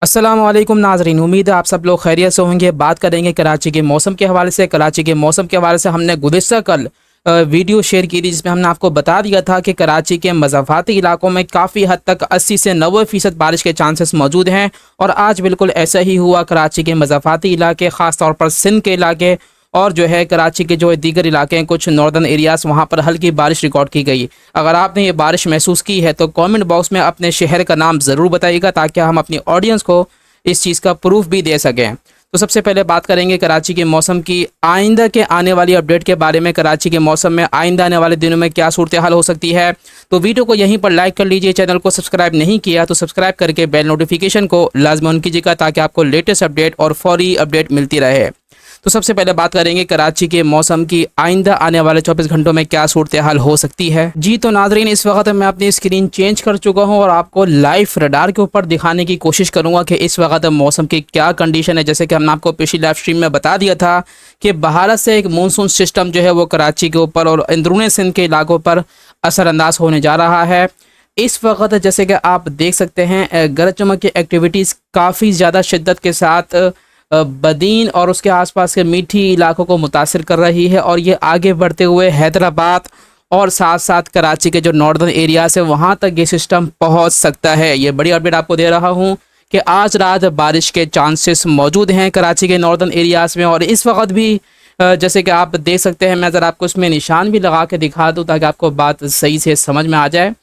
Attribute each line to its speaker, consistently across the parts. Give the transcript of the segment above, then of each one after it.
Speaker 1: अस्सलाम वालेकुम नाजरीन, उम्मीद है आप सब लोग खैरियत से होंगे। बात करेंगे कराची के मौसम के हवाले से। कराची के मौसम के हवाले से हमने गुज़िश्ता कल वीडियो शेयर की थी, जिसमें हमने आपको बता दिया था कि कराची के मज़ाफ़ाती इलाकों में काफ़ी हद तक 80 से 90% बारिश के चांसेस मौजूद हैं। और आज बिल्कुल ऐसा ही हुआ। कराची के मज़ाफ़ाती इलाके, ख़ास तौर पर सिंध के इलाके और जो है कराची के जो दीगर इलाके हैं, कुछ नॉर्दर्न एरियाज़, वहाँ पर हल्की बारिश रिकॉर्ड की गई। अगर आपने ये बारिश महसूस की है तो कमेंट बॉक्स में अपने शहर का नाम ज़रूर बताइएगा, ताकि हम अपनी ऑडियंस को इस चीज़ का प्रूफ भी दे सकें। तो सबसे पहले बात करेंगे कराची के मौसम की आइंदा के आने वाली अपडेट के बारे में। कराची के मौसम में आइंदा आने वाले दिनों में क्या सूरत हाल हो सकती है। तो वीडियो को यहीं पर लाइक कर लीजिए। चैनल को सब्सक्राइब नहीं किया तो सब्सक्राइब करके बेल नोटिफिकेशन को लाजमी ऑन कीजिएगा, ताकि आपको लेटेस्ट अपडेट और फौरी अपडेट मिलती रहे। तो सबसे पहले बात करेंगे कराची के मौसम की आइंदा आने वाले 24 घंटों में क्या सूरत हाल हो सकती है। जी तो नाजरीन, इस वक्त मैं अपनी स्क्रीन चेंज कर चुका हूं और आपको लाइव रडार के ऊपर दिखाने की कोशिश करूंगा कि इस वक्त मौसम की क्या कंडीशन है। जैसे कि हमने आपको पिछली लाइव स्ट्रीम में बता दिया था कि भारत से एक मानसून सिस्टम जो है वो कराची के ऊपर और अंदरून सिंध के इलाकों पर असरअंदाज होने जा रहा है। इस वक्त जैसे कि आप देख सकते हैं, गरज चमक की एक्टिविटीज़ काफ़ी ज़्यादा शिद्दत के साथ बदीन और उसके आसपास के मीठी इलाकों को मुतासिर कर रही है। और ये आगे बढ़ते हुए हैदराबाद और साथ साथ कराची के जो नॉर्दर्न एरियाज है, वहाँ तक ये सिस्टम पहुँच सकता है। ये बड़ी अपडेट आपको दे रहा हूँ कि आज रात बारिश के चांसेस मौजूद हैं कराची के नॉर्दर्न एरियाज़ में। और इस वक्त भी जैसे कि आप देख सकते हैं, मैं ज़रा आपको इसमें निशान भी लगा के दिखा दूँ ताकि आपको बात सही से समझ में आ जाए।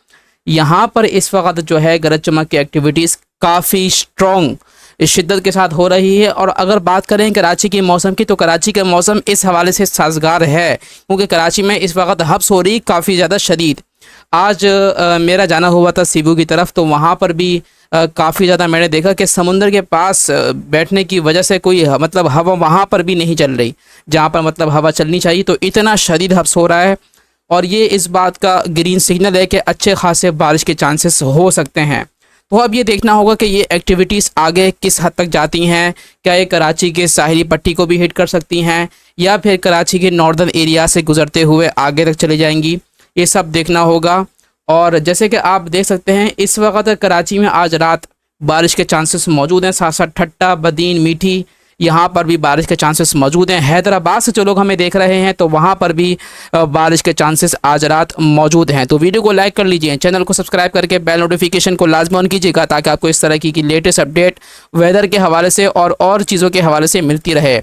Speaker 1: यहाँ पर इस वक्त जो है गरज चमक की एक्टिविटीज़ काफ़ी स्ट्रॉन्ग इस शिद्दत के साथ हो रही है। और अगर बात करें कराची के मौसम की, तो कराची का मौसम इस हवाले से साजगार है, क्योंकि कराची में इस वक्त हब्स हो रही काफ़ी ज़्यादा शदीद। आज मेरा जाना हुआ था सीबू की तरफ, तो वहाँ पर भी काफ़ी ज़्यादा मैंने देखा कि समुंदर के पास बैठने की वजह से कोई मतलब हवा वहाँ पर भी नहीं चल रही, जहाँ पर मतलब हवा चलनी चाहिए। तो इतना शदीद हब्स हो रहा है और ये इस बात का ग्रीन सिग्नल है कि अच्छे खासे बारिश के चांसेस हो सकते हैं। तो अब ये देखना होगा कि ये एक्टिविटीज़ आगे किस हद तक जाती हैं। क्या ये कराची के साहिली पट्टी को भी हिट कर सकती हैं, या फिर कराची के नॉर्दर्न एरिया से गुजरते हुए आगे तक चले जाएंगी, ये सब देखना होगा। और जैसे कि आप देख सकते हैं, इस वक्त कराची में आज रात बारिश के चांसेस मौजूद हैं। साथ साथ ठट्टा, बदीन, मीठी, यहाँ पर भी बारिश के चांसेस मौजूद हैं। हैदराबाद से जो लोग हमें देख रहे हैं, तो वहाँ पर भी बारिश के चांसेस आज रात मौजूद हैं। तो वीडियो को लाइक कर लीजिए, चैनल को सब्सक्राइब करके बेल नोटिफिकेशन को लाजमी ऑन कीजिएगा, ताकि आपको इस तरह की लेटेस्ट अपडेट वेदर के हवाले से और चीज़ों के हवाले से मिलती रहे।